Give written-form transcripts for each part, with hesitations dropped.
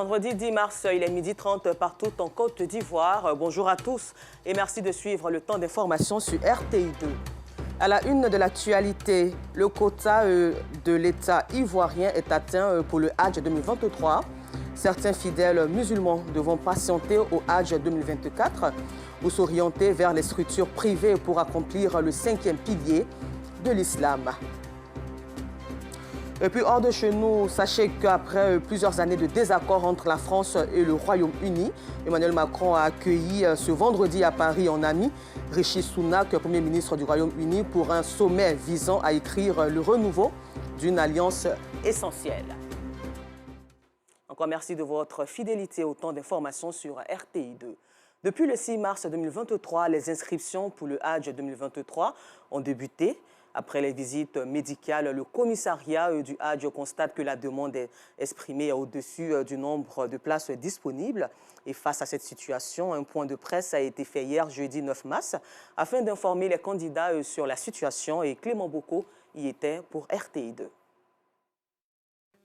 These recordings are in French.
Vendredi 10 mars, il est 12h30 partout en Côte d'Ivoire. Bonjour à tous et merci de suivre le temps d'information sur RTI2. À la une de l'actualité, le quota de l'État ivoirien est atteint pour le Hajj 2023. Certains fidèles musulmans devront patienter au Hajj 2024 ou s'orienter vers les structures privées pour accomplir le 5e pilier de l'islam. Et puis hors de chez nous, sachez qu'après plusieurs années de désaccord entre la France et le Royaume-Uni, Emmanuel Macron a accueilli ce vendredi à Paris en ami Rishi Sunak, Premier ministre du Royaume-Uni, pour un sommet visant à écrire le renouveau d'une alliance essentielle. Encore merci de votre fidélité au temps d'information sur RTI2. Depuis le 6 mars 2023, les inscriptions pour le Hajj 2023 ont débuté. Après les visites médicales, le commissariat du Hajj constate que la demande est exprimée au-dessus du nombre de places disponibles. Et face à cette situation, un point de presse a été fait hier, jeudi 9 mars, afin d'informer les candidats sur la situation. Et Clément Bocco y était pour RTI2.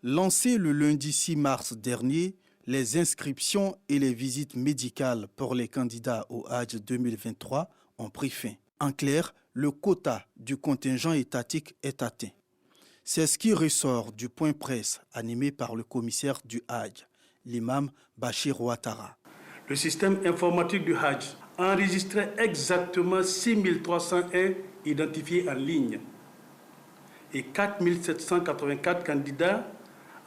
Lancé le lundi 6 mars dernier, les inscriptions et les visites médicales pour les candidats au Hajj 2023 ont pris fin. En clair, le quota du contingent étatique est atteint. C'est ce qui ressort du point presse animé par le commissaire du Hajj, l'imam Bachir Ouattara. Le système informatique du Hajj a enregistré exactement 6301 identifiés en ligne et 4784 candidats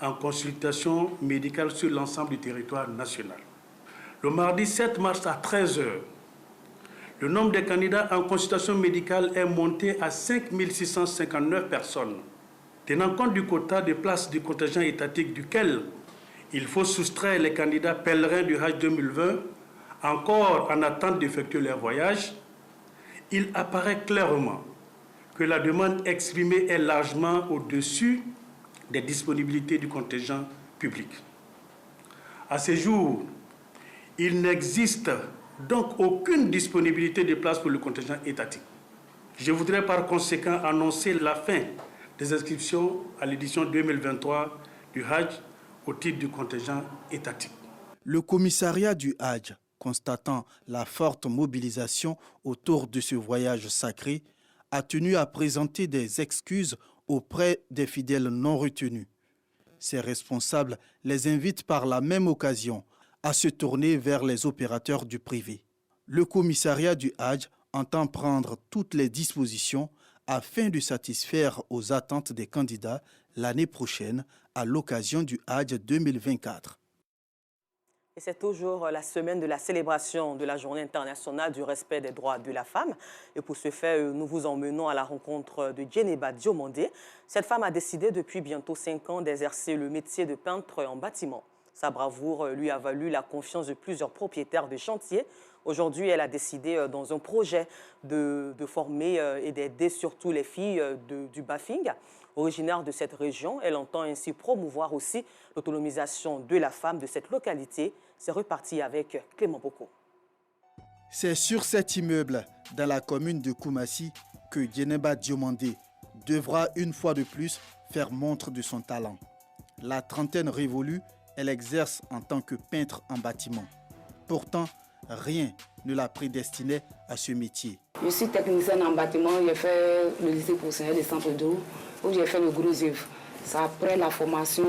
en consultation médicale sur l'ensemble du territoire national. Le mardi 7 mars à 13h, le nombre de candidats en consultation médicale est monté à 5659 personnes. Tenant compte du quota de places du contingent étatique duquel il faut soustraire les candidats pèlerins du Hajj 2020, encore en attente d'effectuer leur voyage, il apparaît clairement que la demande exprimée est largement au-dessus des disponibilités du contingent public. À ce jour, il n'existe donc aucune disponibilité de place pour le contingent étatique. Je voudrais par conséquent annoncer la fin des inscriptions à l'édition 2023 du Hajj au titre du contingent étatique. Le commissariat du Hajj, constatant la forte mobilisation autour de ce voyage sacré, a tenu à présenter des excuses auprès des fidèles non retenus. Ces responsables les invitent par la même occasion à se tourner vers les opérateurs du privé. Le commissariat du Hajj entend prendre toutes les dispositions afin de satisfaire aux attentes des candidats l'année prochaine à l'occasion du Hajj 2024. Et c'est toujours la semaine de la célébration de la Journée internationale du respect des droits de la femme. Et pour ce faire, nous vous emmenons à la rencontre de Djeneba Diomandé. Cette femme a décidé depuis bientôt 5 ans d'exercer le métier de peintre en bâtiment. Sa bravoure lui a valu la confiance de plusieurs propriétaires de chantiers. Aujourd'hui, elle a décidé dans un projet de former et d'aider surtout les filles du Bafing. Originaire de cette région, elle entend ainsi promouvoir aussi l'autonomisation de la femme de cette localité. C'est reparti avec Clément Bocco. C'est sur cet immeuble, dans la commune de Koumassi, que Djeneba Diomandé devra une fois de plus faire montre de son talent. La trentaine révolue, elle exerce en tant que peintre en bâtiment. Pourtant, rien ne la prédestinait à ce métier. Je suis technicienne en bâtiment, j'ai fait le lycée professionnel de Centre d'eau, où j'ai fait le gros œuvre. Après la formation,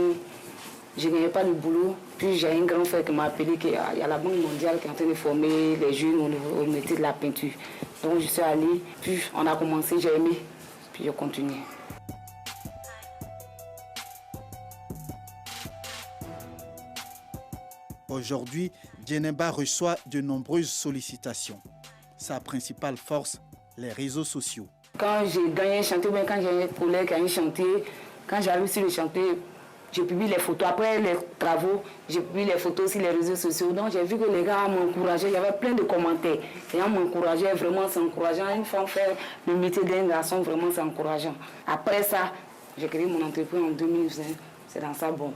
je n'avais pas le boulot. Puis j'ai un grand frère qui m'a appelé qu'il y a la Banque mondiale qui est en train de former les jeunes au métier de la peinture. Donc je suis allée, puis on a commencé, j'ai aimé, puis je continue. Aujourd'hui, Djeneba reçoit de nombreuses sollicitations. Sa principale force, les réseaux sociaux. Quand j'ai gagné un chantier, bien quand j'ai un collègue qui a un chantier, quand j'arrive sur le chantier, je publie les photos. Après les travaux, je publie les photos sur les réseaux sociaux. Donc j'ai vu que les gars m'encourageaient, il y avait plein de commentaires. Les gens m'encourageaient, vraiment c'est encourageant. Une femme faire le métier d'un garçon, vraiment c'est encourageant. Après ça, j'ai créé mon entreprise en 2020. C'est dans ça, bon.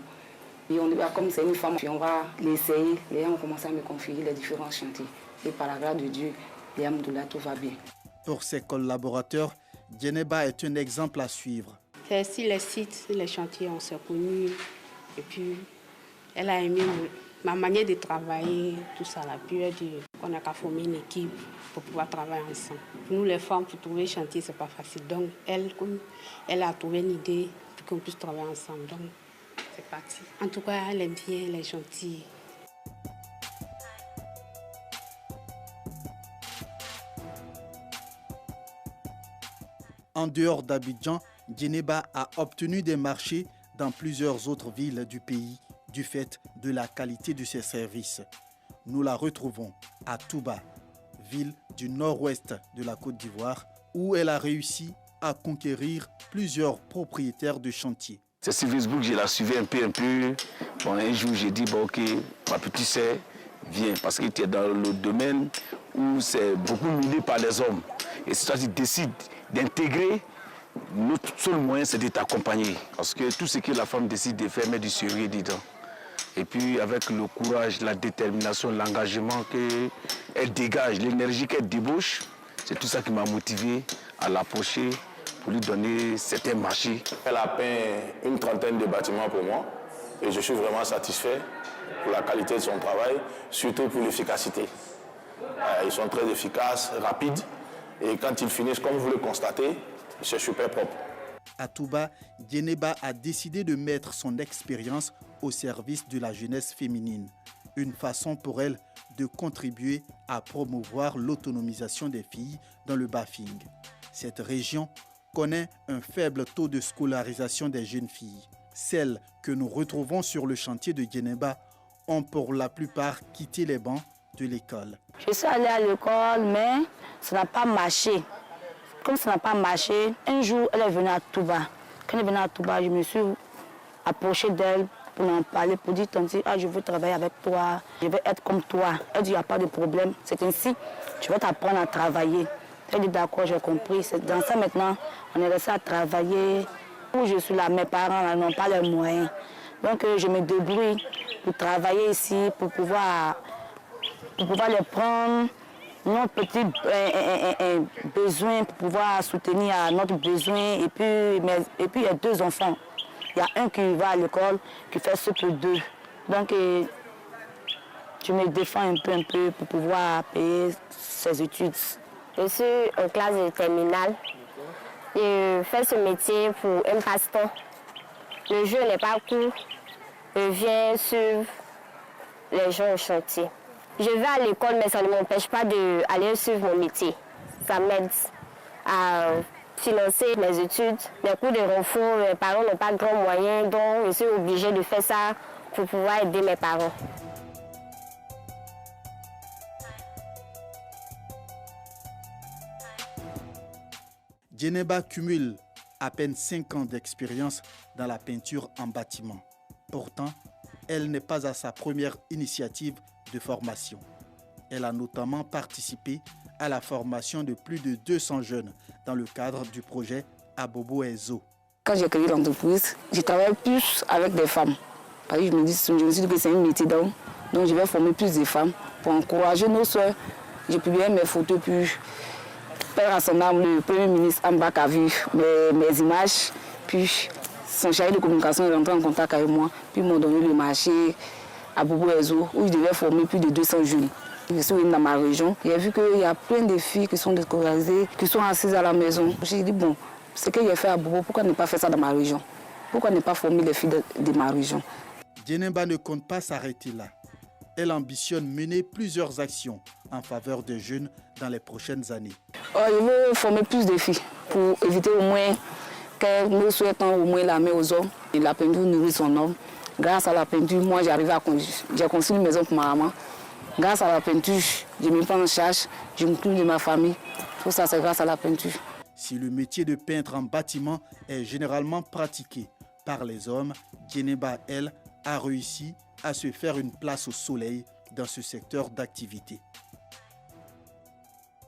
Et on dit, comme c'est une femme, puis on va l'essayer. Les gens ont commencé à me confier les différents chantiers. Et par la grâce de Dieu, et Alhamdoulilah, tout va bien. Pour ses collaborateurs, Djeneba est un exemple à suivre. C'est sur les sites, sur les chantiers, on s'est connus. Et puis, Elle a aimé ma manière de travailler, tout ça. Puis elle dit qu'on n'a qu'à former une équipe pour pouvoir travailler ensemble. Pour nous, les femmes, pour trouver un chantier, ce n'est pas facile. Donc, comme elle a trouvé une idée pour qu'on puisse travailler ensemble. Donc, c'est parti. En tout cas, elle aime bien, elle est gentille. En dehors d'Abidjan, Djeneba a obtenu des marchés dans plusieurs autres villes du pays du fait de la qualité de ses services. Nous la retrouvons à Touba, ville du nord-ouest de la Côte d'Ivoire, où elle a réussi à conquérir plusieurs propriétaires de chantiers. C'est sur Facebook, je la suivais un peu. Bon, un jour, j'ai dit, bon, ok, ma petite sœur, viens, parce que tu es dans le domaine où c'est beaucoup mené par les hommes. Et si toi, tu décides d'intégrer, notre seul moyen, c'est de t'accompagner. Parce que tout ce que la femme décide de faire, met du sérieux dedans. Et puis, avec le courage, la détermination, l'engagement qu'elle dégage, l'énergie qu'elle débauche, c'est tout ça qui m'a motivé à l'approcher pour lui donner certains marchés. Elle a peint une trentaine de bâtiments pour moi et je suis vraiment satisfait pour la qualité de son travail, surtout pour l'efficacité. Ils sont très efficaces, rapides et quand ils finissent, comme vous le constatez, c'est super propre. À Touba, Djeneba a décidé de mettre son expérience au service de la jeunesse féminine. Une façon pour elle de contribuer à promouvoir l'autonomisation des filles dans le Bafing. Cette région connaît un faible taux de scolarisation des jeunes filles. Celles que nous retrouvons sur le chantier de Djeneba ont pour la plupart quitté les bancs de l'école. Je suis allée à l'école, mais ça n'a pas marché. Comme ça n'a pas marché, un jour, elle est venue à Touba. Quand elle est venue à Touba, je me suis approchée d'elle pour en parler, pour dire, Tanti, je veux travailler avec toi, je veux être comme toi. Elle dit, il n'y a pas de problème, c'est ainsi, je vais t'apprendre à travailler. Elle dit, d'accord, j'ai compris. C'est dans ça maintenant, on est resté à travailler. Où je suis là, mes parents n'ont pas les moyens. Donc, je me débrouille pour travailler ici, pour pouvoir les prendre. Nos petits besoins pour pouvoir soutenir notre besoin. Et puis, il y a 2 enfants. Il y a un qui va à l'école, qui fait ce pour 2. Donc, je me défends un peu pour pouvoir payer ses études. Je suis en classe de terminale. Je fais ce métier pour un passe-temps. Le jour n'est pas court. Je viens suivre les gens au chantier. Je vais à l'école, mais ça ne m'empêche pas d'aller suivre mon métier. Ça m'aide à financer mes études. Les cours de renfort, mes parents n'ont pas de grands moyens, donc je suis obligée de faire ça pour pouvoir aider mes parents. Djeneba cumule à peine 5 ans d'expérience dans la peinture en bâtiment. Pourtant, elle n'est pas à sa première initiative de formation. Elle a notamment participé à la formation de plus de 200 jeunes dans le cadre du projet Abobo Ezo. Quand j'ai créé l'entreprise, je travaille plus avec des femmes. Parce que je me suis dit que c'est un métier d'homme. Donc je vais former plus de femmes pour encourager nos soeurs. J'ai publié mes photos, puis père à son âme, le Premier ministre Ambak a vu mes images, puis son chargé de communication est rentré en contact avec moi, puis ils m'ont donné le marché à Bobo Ezo, où je devais former plus de 200 jeunes. Je suis venue dans ma région, j'ai vu qu'il y a plein de filles qui sont déscolarisées, qui sont assises à la maison. J'ai dit, bon, ce que j'ai fait à Bobo, pourquoi ne pas faire ça dans ma région? Pourquoi ne pas former les filles de ma région? Djeneba ne compte pas s'arrêter là. Elle ambitionne mener plusieurs actions en faveur des jeunes dans les prochaines années. Je veux former plus de filles pour éviter au moins que nous souhaitons au moins la main aux hommes. Et la peinture nourrit son homme. Grâce à la peinture, moi j'ai construit une maison pour ma maman. Grâce à la peinture, je me prends en charge, je m'occupe de ma famille. Tout ça, c'est grâce à la peinture. Si le métier de peintre en bâtiment est généralement pratiqué par les hommes, Djeneba, elle, a réussi à se faire une place au soleil dans ce secteur d'activité.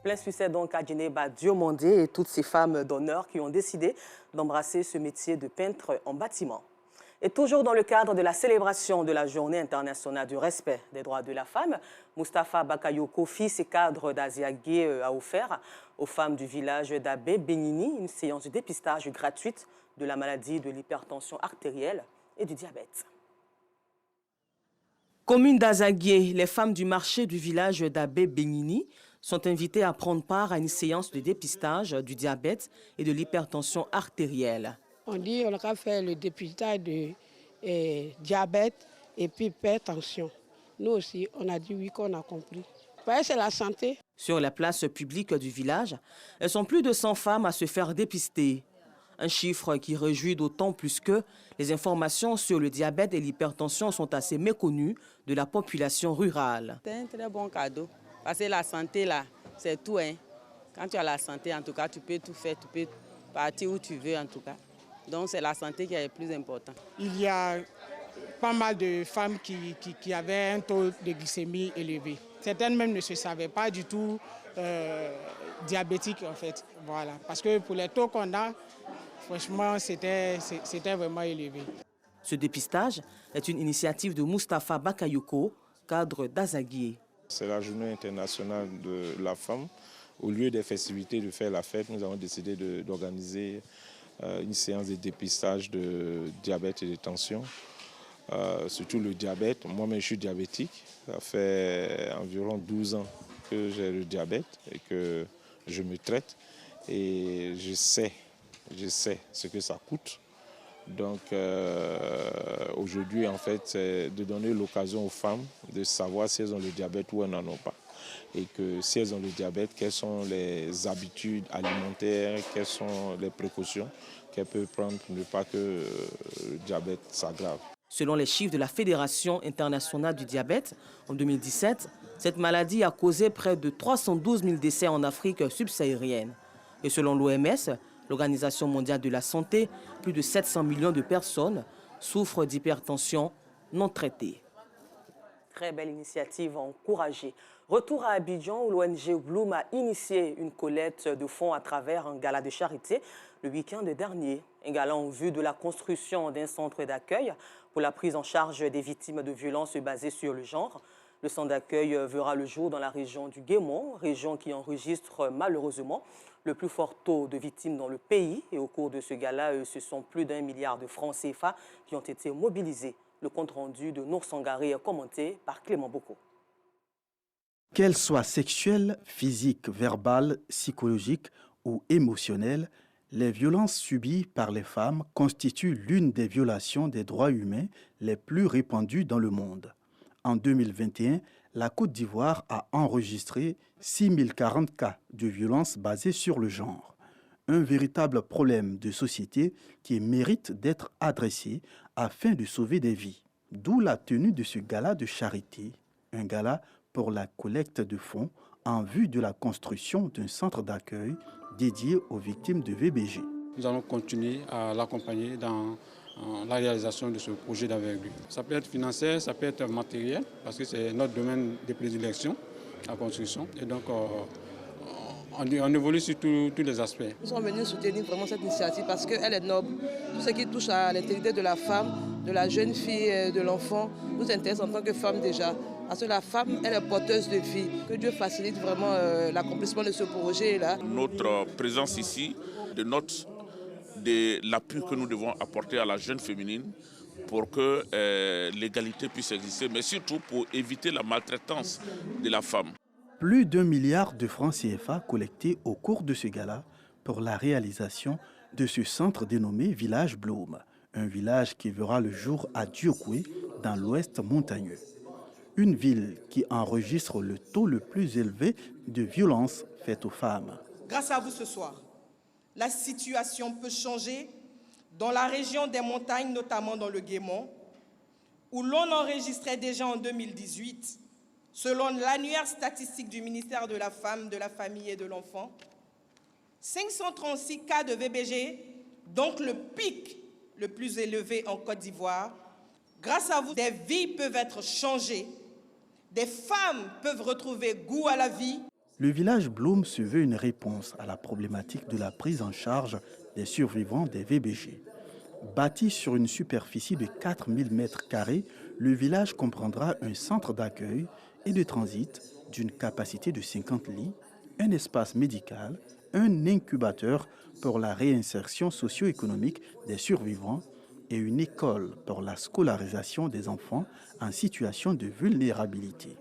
Plein succès donc à Djeneba Diomandé et toutes ces femmes d'honneur qui ont décidé d'embrasser ce métier de peintre en bâtiment. Et toujours dans le cadre de la célébration de la Journée internationale du respect des droits de la femme, Moustapha Bakayo Kofi, ses cadres d'Aziagué, a offert aux femmes du village d'Abé Benini une séance de dépistage gratuite de la maladie de l'hypertension artérielle et du diabète. Commune d'Azaguié, les femmes du marché du village d'Abé Benini sont invitées à prendre part à une séance de dépistage du diabète et de l'hypertension artérielle. On dit qu'on a fait le dépistage de diabète et puis hypertension. Nous aussi, on a dit oui, qu'on a compris. C'est la santé. Sur la place publique du village, elles sont plus de 100 femmes à se faire dépister. Un chiffre qui réjouit d'autant plus que les informations sur le diabète et l'hypertension sont assez méconnues de la population rurale. C'est un très bon cadeau, parce que la santé, là, c'est tout. Hein. Quand tu as la santé, en tout cas, tu peux tout faire, tu peux partir où tu veux, en tout cas. Donc, c'est la santé qui est le plus important. Il y a pas mal de femmes qui avaient un taux de glycémie élevé. Certaines même ne se savaient pas du tout diabétiques, en fait. Voilà. Parce que pour les taux qu'on a, franchement, c'était vraiment élevé. Ce dépistage est une initiative de Moustapha Bakayoko, cadre d'Azaguié. C'est la journée internationale de la femme. Au lieu des festivités de faire la fête, nous avons décidé d'organiser une séance de dépistage de diabète et de tension. Surtout le diabète. Moi-même, je suis diabétique. Ça fait environ 12 ans que j'ai le diabète et que je me traite. Et je sais ce que ça coûte. Donc aujourd'hui, en fait, c'est de donner l'occasion aux femmes de savoir si elles ont le diabète ou elles n'en ont pas. Et que si elles ont le diabète, quelles sont les habitudes alimentaires, quelles sont les précautions qu'elles peuvent prendre pour ne pas que le diabète s'aggrave. Selon les chiffres de la Fédération internationale du diabète, en 2017, cette maladie a causé près de 312 000 décès en Afrique subsaharienne. Et selon l'OMS, l'Organisation mondiale de la santé, plus de 700 millions de personnes souffrent d'hypertension non traitée. Très belle initiative encouragée. Retour à Abidjan où l'ONG Bloom a initié une collecte de fonds à travers un gala de charité le week-end dernier. Un gala en vue de la construction d'un centre d'accueil pour la prise en charge des victimes de violences basées sur le genre. Le centre d'accueil verra le jour dans la région du Guémont, région qui enregistre malheureusement le plus fort taux de victimes dans le pays. Et au cours de ce gala, ce sont plus d'1 milliard de francs CFA qui ont été mobilisés. Le compte-rendu de Nour Sangaré est commenté par Clément Boko. Qu'elles soient sexuelles, physiques, verbales, psychologiques ou émotionnelles, les violences subies par les femmes constituent l'une des violations des droits humains les plus répandues dans le monde. En 2021, la Côte d'Ivoire a enregistré 6040 cas de violences basées sur le genre. Un véritable problème de société qui mérite d'être adressé afin de sauver des vies. D'où la tenue de ce gala de charité, un gala pour la collecte de fonds en vue de la construction d'un centre d'accueil dédié aux victimes de VBG. Nous allons continuer à l'accompagner dans la réalisation de ce projet d'envergure. Ça peut être financier, ça peut être matériel, parce que c'est notre domaine de prédilection, la construction. Et donc, on évolue sur tous les aspects. Nous sommes venus soutenir vraiment cette initiative parce qu'elle est noble. Tout ce qui touche à l'intégrité de la femme, de la jeune fille, de l'enfant, nous intéresse en tant que femme déjà. Parce que la femme, elle est porteuse de vie. Que Dieu facilite vraiment l'accomplissement de ce projet-là. Notre présence ici dénote de l'appui que nous devons apporter à la jeune féminine pour que l'égalité puisse exister, mais surtout pour éviter la maltraitance de la femme. Plus d'1 milliard de francs CFA collectés au cours de ce gala pour la réalisation de ce centre dénommé Village Bloom, un village qui verra le jour à Diokoué, dans l'ouest montagneux. Une ville qui enregistre le taux le plus élevé de violences faites aux femmes. Grâce à vous ce soir, la situation peut changer dans la région des montagnes, notamment dans le Guémont, où l'on enregistrait déjà en 2018, selon l'annuaire statistique du ministère de la Femme, de la Famille et de l'Enfant, 536 cas de VBG, donc le pic le plus élevé en Côte d'Ivoire. Grâce à vous, des vies peuvent être changées, des femmes peuvent retrouver goût à la vie. Le village Bloom se veut une réponse à la problématique de la prise en charge des survivants des VBG. Bâti sur une superficie de 4000 m², le village comprendra un centre d'accueil et de transit d'une capacité de 50 lits, un espace médical, un incubateur pour la réinsertion socio-économique des survivants, et une école pour la scolarisation des enfants en situation de vulnérabilité.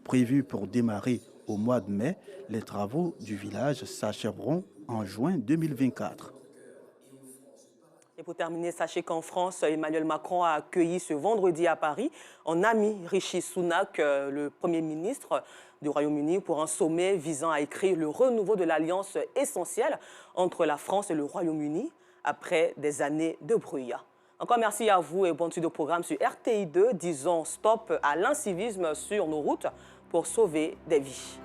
Prévu pour démarrer au mois de mai, les travaux du village s'achèveront en juin 2024. Et pour terminer, sachez qu'en France, Emmanuel Macron a accueilli ce vendredi à Paris en ami Rishi Sunak, le Premier ministre du Royaume-Uni, pour un sommet visant à écrire le renouveau de l'alliance essentielle entre la France et le Royaume-Uni après des années de brouillard. Encore merci à vous et bonne suite de programme sur RTI2. Disons stop à l'incivisme sur nos routes pour sauver des vies.